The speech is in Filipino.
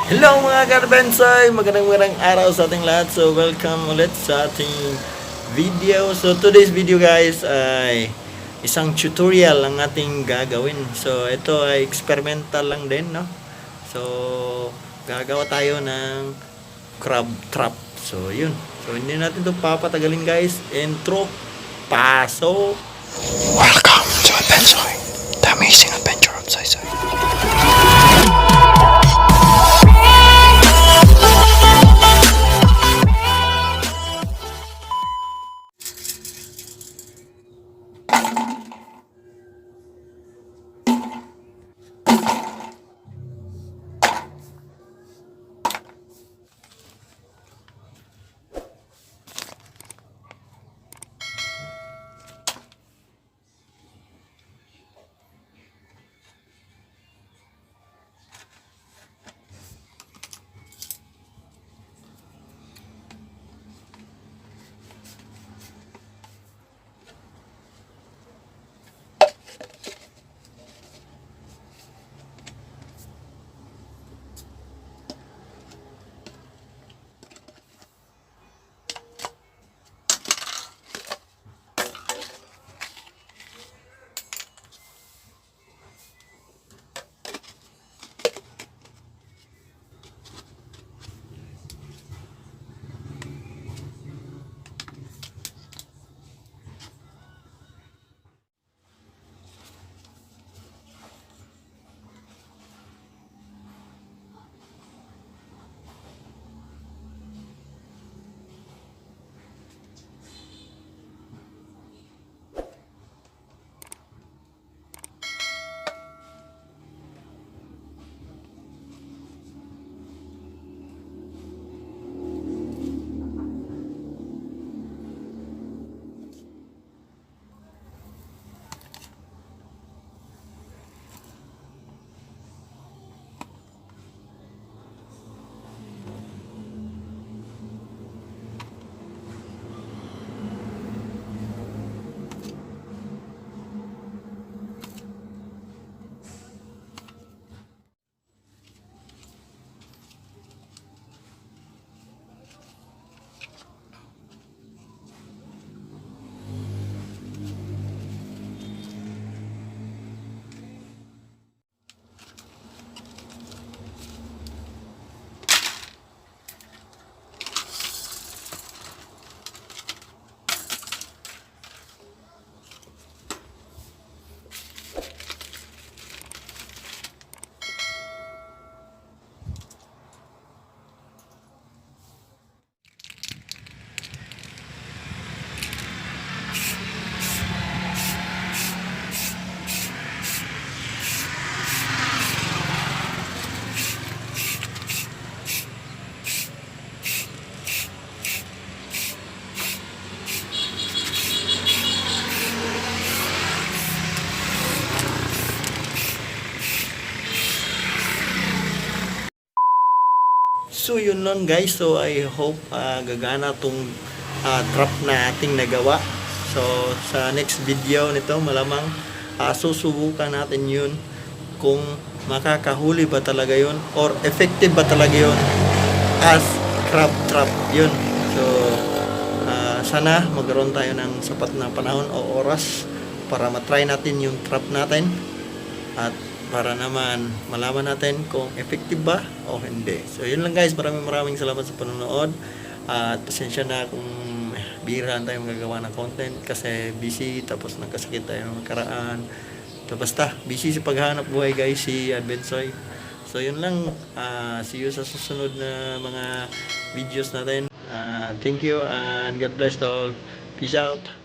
Hello mga Garbensoy! Magandang araw sa ating lahat. So welcome ulit sa ating video. So today's video guys ay isang tutorial ang ating gagawin. So ito ay experimental lang din, no? So gagawa tayo ng crab trap. So yun. So hindi natin ito papatagalin guys. Intro. Paso! Welcome to Bensoy, the amazing adventure of Saysay. So yun lang guys. So I hope gagana tong trap na ating nagawa. So sa next video nito malamang susubukan natin yun kung makakahuli ba talaga yun or effective ba talaga yun as crab trap yun. So sana magkaroon tayo ng sapat na panahon o oras para matry natin yung trap natin at para naman malaman natin kung effective ba o hindi. So yun lang guys, maraming salamat sa panonood at pasensya na kung bihiraan tayo magagawa ng content kasi busy tapos nagkasakit tayo ng nakaraan. So basta busy sa paghahanap buhay guys si Bensoy. So yun lang, see you sa susunod na mga videos natin. Thank you and God bless all. Peace out.